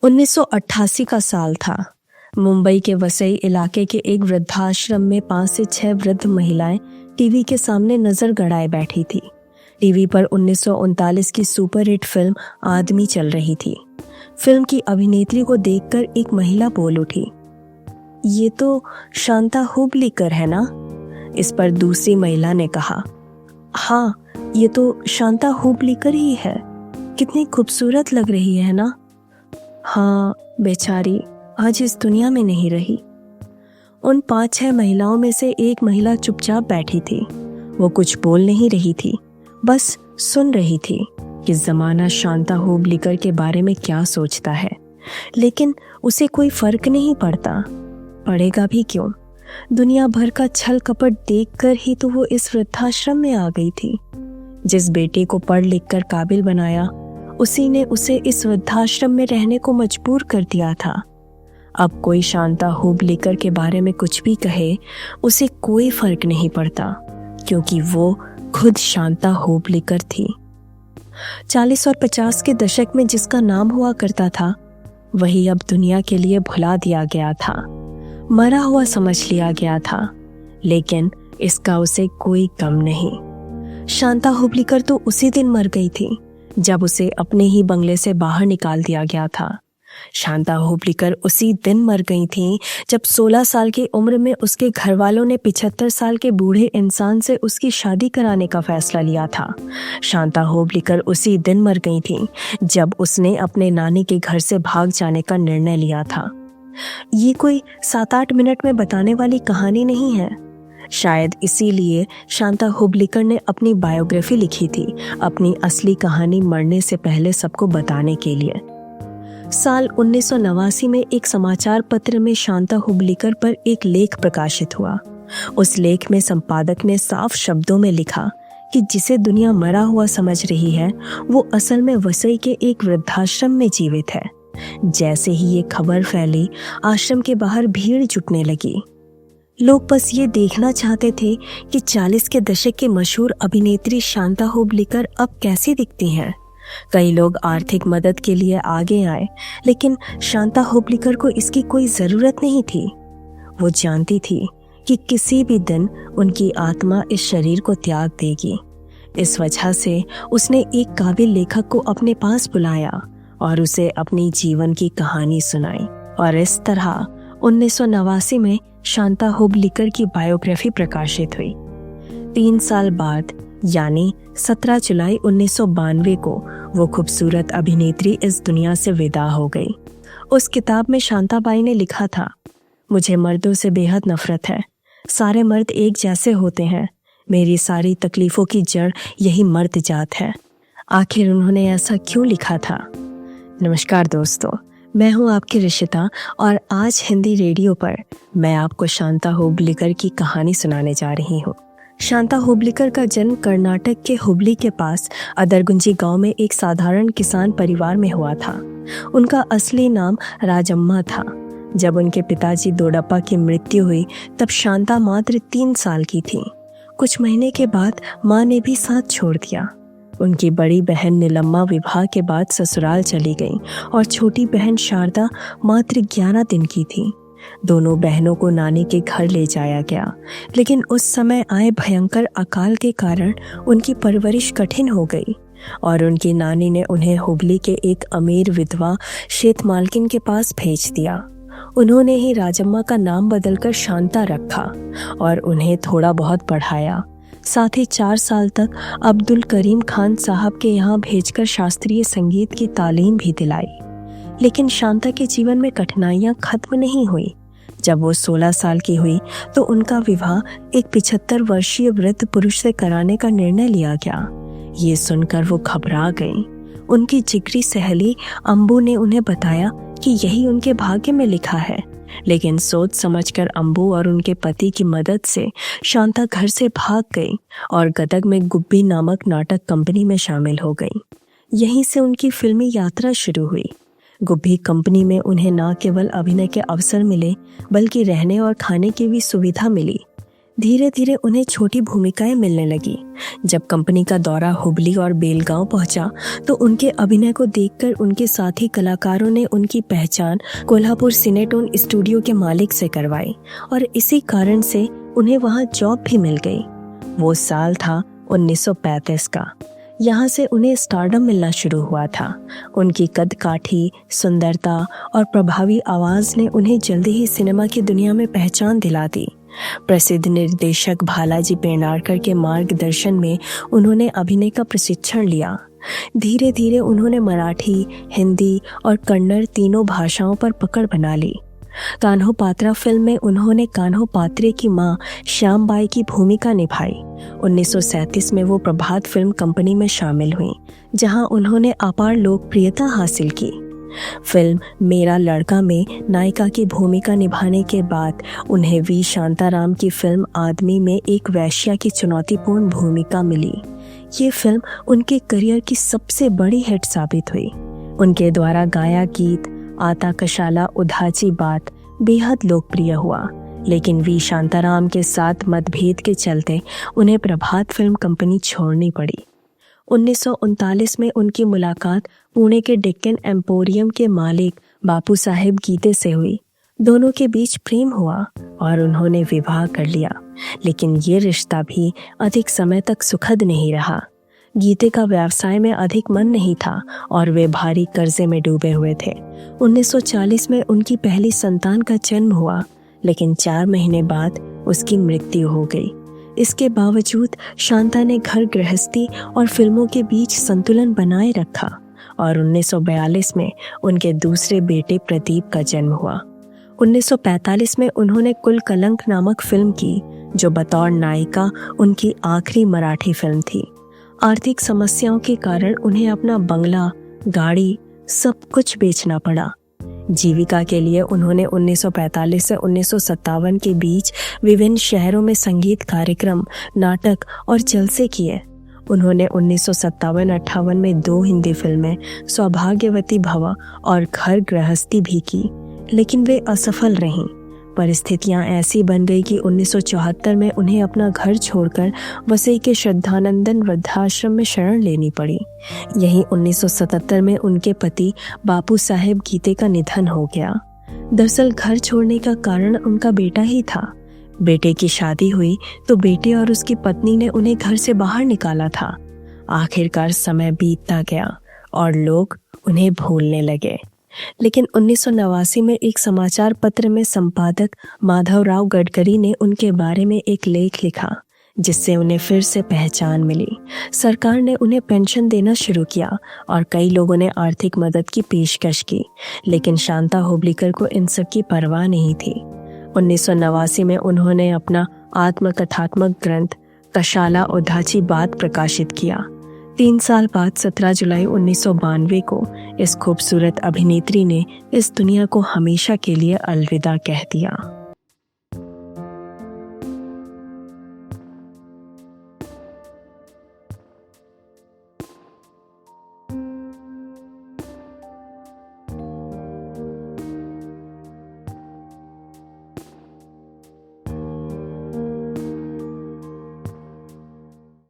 1988 का साल था। मुंबई के वसई इलाके के एक वृद्धाश्रम में 5 से 6 वृद्ध महिलाएं टीवी के सामने नजर गड़ाए बैठी थी। टीवी पर 1939 की सुपरहिट फिल्म आदमी चल रही थी। फिल्म की अभिनेत्री को देखकर एक महिला बोल उठी, ये तो शांता हुबलीकर है ना? इस पर दूसरी महिला ने कहा, हाँ, ये तो शांता हुबलीकर ही है। कितनी खूबसूरत लग रही है ना? हाँ, बेचारी आज इस दुनिया में नहीं रही। उन 5-6 महिलाओं में से एक महिला चुपचाप बैठी थी। वो कुछ बोल नहीं रही थी, बस सुन रही थी कि जमाना शांता हुबलीकर के बारे में क्या सोचता है। लेकिन उसे कोई फर्क नहीं पड़ता, पड़ेगा भी क्यों? दुनिया भर का छल कपट देखकर ही तो वो इस वृद्धाश्रम में आ गई थी। जिस बेटे को पढ़ लिख कर काबिल बनाया, उसी ने उसे इस वृद्धाश्रम में रहने को मजबूर कर दिया था। अब कोई शांता हुबलीकर के बारे में कुछ भी कहे, उसे कोई फर्क नहीं पड़ता, क्योंकि वो खुद शांता हुबलीकर थी। 40 और 50 के दशक में जिसका नाम हुआ करता था, वही अब दुनिया के लिए भुला दिया गया था, मरा हुआ समझ लिया गया था। लेकिन इसका उसे कोई गम नहीं। शांता हुबलीकर तो उसी दिन मर गई थी जब उसे अपने ही बंगले से बाहर निकाल दिया गया था। शांता हुबलीकर उसी दिन मर गई थी जब 16 साल की उम्र में उसके घर वालों ने 75 साल के बूढ़े इंसान से उसकी शादी कराने का फैसला लिया था। शांता हुबलीकर उसी दिन मर गई थी जब उसने अपने नानी के घर से भाग जाने का निर्णय लिया था। ये कोई 7-8 मिनट में बताने वाली कहानी नहीं है। शायद इसीलिए शांता हुबलीकर ने अपनी बायोग्राफी लिखी थी, अपनी असली कहानी मरने से पहले सबको बताने के लिए। साल 1989 में एक समाचार पत्र में शांता हुबलीकर पर एक लेख प्रकाशित हुआ। उस लेख में संपादक ने साफ शब्दों में लिखा कि जिसे दुनिया मरा हुआ समझ रही है, वो असल में वसई के एक वृद्धाश्रम में जीवित है। जैसे ही ये खबर फैली, आश्रम के बाहर भीड़ जुटने लगी। लोग बस ये देखना चाहते थे कि 40 के दशक की मशहूर अभिनेत्री शांता हुबलीकर अब कैसी दिखती हैं। कई लोग आर्थिक मदद के लिए आगे आए, लेकिन शांता हुबलीकर को इसकी कोई जरूरत नहीं थी। वो जानती थी कि किसी भी दिन उनकी आत्मा इस शरीर को त्याग देगी। इस वजह से उसने एक काबिल लेखक को अपने पास बुलाया और उसे अपनी जीवन की कहानी सुनाई। और इस तरह 1989 में शांता हुबलीकर की बायोग्राफी प्रकाशित हुई। 3 साल बाद, यानी 17 जुलाई 1992 को वो खूबसूरत अभिनेत्री इस दुनिया से विदा हो गई। उस किताब में शांताबाई ने लिखा था, मुझे मर्दों से बेहद नफरत है। सारे मर्द एक जैसे होते हैं। मेरी सारी तकलीफों की जड़ यही मर्द जात है। आखिर उन्होंने ऐसा क्यों लिखा था? नमस्कार दोस्तों, मैं हूं आपकी रिशिता और आज हिंदी रेडियो पर मैं आपको शांता हुबलीकर की कहानी सुनाने जा रही हूं। शांता हुबलीकर का जन्म कर्नाटक के हुबली के पास अदरगुंजी गांव में एक साधारण किसान परिवार में हुआ था। उनका असली नाम राजम्मा था। जब उनके पिताजी दोडप्पा की मृत्यु हुई, तब शांता मात्र 3 साल की थी। कुछ महीने के बाद माँ ने भी साथ छोड़ दिया। उनकी बड़ी बहन नीलम्मा विवाह के बाद ससुराल चली गई और छोटी बहन शारदा मात्र 11 दिन की थी। दोनों बहनों को नानी के घर ले जाया गया, लेकिन उस समय आए भयंकर अकाल के कारण उनकी परवरिश कठिन हो गई और उनकी नानी ने उन्हें हुबली के एक अमीर विधवा शेत मालकिन के पास भेज दिया। उन्होंने ही राजम्मा का नाम बदलकर शांता रखा और उन्हें थोड़ा बहुत पढ़ाया। साथ ही 4 साल तक अब्दुल करीम खान साहब के यहाँ भेजकर शास्त्रीय संगीत की तालीम भी दिलाई। लेकिन शांता के जीवन में कठिनाइयाँ खत्म नहीं हुई। जब वो 16 साल की हुई तो उनका विवाह एक 75 वर्षीय वृद्ध पुरुष से कराने का निर्णय लिया गया। ये सुनकर वो घबरा गई। उनकी जिगरी सहेली अम्बू ने उन्हें बताया कि यही उनके भाग्य में लिखा है। लेकिन सोच समझकर अम्बू और उनके पति की मदद से शांता घर से भाग गई और गदग में गुब्बी नामक नाटक कंपनी में शामिल हो गई। यहीं से उनकी फिल्मी यात्रा शुरू हुई। गुब्बी कंपनी में उन्हें न केवल अभिनय के अवसर मिले, बल्कि रहने और खाने की भी सुविधा मिली। धीरे धीरे उन्हें छोटी भूमिकाएं मिलने लगी। जब कंपनी का दौरा हुबली और बेलगांव पहुंचा तो उनके अभिनय को देखकर उनके साथी कलाकारों ने उनकी पहचान कोल्हापुर सिनेटोन स्टूडियो के मालिक से करवाई और इसी कारण से उन्हें वहां जॉब भी मिल गई। वो साल था 1935 का। यहाँ से उन्हें स्टारडम मिलना शुरू हुआ था। उनकी कद काठी, सुंदरता और प्रभावी आवाज ने उन्हें जल्दी ही सिनेमा की दुनिया में पहचान दिला दी। प्रसिद्ध निर्देशक भालाजी पेंडारकर के मार्गदर्शन में उन्होंने अभिनय का प्रशिक्षण लिया। धीरे धीरे उन्होंने मराठी, हिंदी और कन्नड़ तीनों भाषाओं पर पकड़ बना ली। कान्हो पात्रा फिल्म में उन्होंने कान्हो पात्रे की मां श्यामबाई की भूमिका निभाई। 1937 में वो प्रभात फिल्म कंपनी में शामिल हुई, जहां उन्होंने अपार लोकप्रियता हासिल की। फिल्म मेरा लड़का में नायिका की भूमिका निभाने के बाद उन्हें वी शांताराम की फिल्म आदमी में एक वेश्या की चुनौतीपूर्ण भूमिका मिली। ये फिल्म उनके करियर की सबसे बड़ी हिट साबित हुई। उनके द्वारा गाया गीत आता कशाला उधाची बात बेहद लोकप्रिय हुआ, लेकिन वी शांताराम के साथ मतभेद के चलते उन्हें प्रभात फिल्म कंपनी छोड़नी पड़ी। 1939 में उनकी मुलाकात पुणे के डेक्कन एम्पोरियम के मालिक बापू साहेब गीते से हुई। दोनों के बीच प्रेम हुआ और उन्होंने विवाह कर लिया, लेकिन ये रिश्ता भी अधिक समय तक सुखद नहीं रहा। गीते का व्यवसाय में अधिक मन नहीं था और वे भारी कर्जे में डूबे हुए थे। 1940 में उनकी पहली संतान का जन्म हुआ, लेकिन 4 महीने बाद उसकी मृत्यु हो गई। इसके बावजूद शांता ने घर गृहस्थी और फिल्मों के बीच संतुलन बनाए रखा और 1942 में उनके दूसरे बेटे प्रदीप का जन्म हुआ। 1945 में उन्होंने कुल कलंक नामक फिल्म की, जो बतौर नायिका उनकी आखिरी मराठी फिल्म थी। आर्थिक समस्याओं के कारण उन्हें अपना बंगला, गाड़ी सब कुछ बेचना पड़ा। जीविका के लिए उन्होंने 1945 से 1957 के बीच विभिन्न शहरों में संगीत कार्यक्रम, नाटक और जलसे किए। उन्होंने 1957-58 में 2 हिंदी फिल्में सौभाग्यवती भवा और घर गृहस्थी भी की, लेकिन वे असफल रहीं। परिस्थितियां ऐसी बन गई कि 1974 में उन्हें अपना घर छोड़कर वसई के श्रद्धानंदन वृद्धाश्रम में शरण लेनी पड़ी। यहीं 1977 में उनके पति बापू साहेब गीते का निधन हो गया। दरअसल घर छोड़ने का कारण उनका बेटा ही था। बेटे की शादी हुई तो बेटे और उसकी पत्नी ने उन्हें घर से बाहर निकाला था। आखिरकार समय बीतता गया और लोग उन्हें भूलने लगे। लेकिन 1989 में एक समाचार पत्र में संपादक माधवराव गडकरी ने उनके बारे में एक लेख लिखा, जिससे उन्हें फिर से पहचान मिली। सरकार ने उन्हें पेंशन देना शुरू किया और कई लोगों ने आर्थिक मदद की पेशकश की, लेकिन शांता हुबलीकर को इन सब की परवाह नहीं थी। 1989 में उन्होंने अपना आत्मकथात्मक ग्रंथ कशाला उधाची बात प्रकाशित किया। 3 साल बाद 17 जुलाई 1992 को इस खूबसूरत अभिनेत्री ने इस दुनिया को हमेशा के लिए अलविदा कह दिया।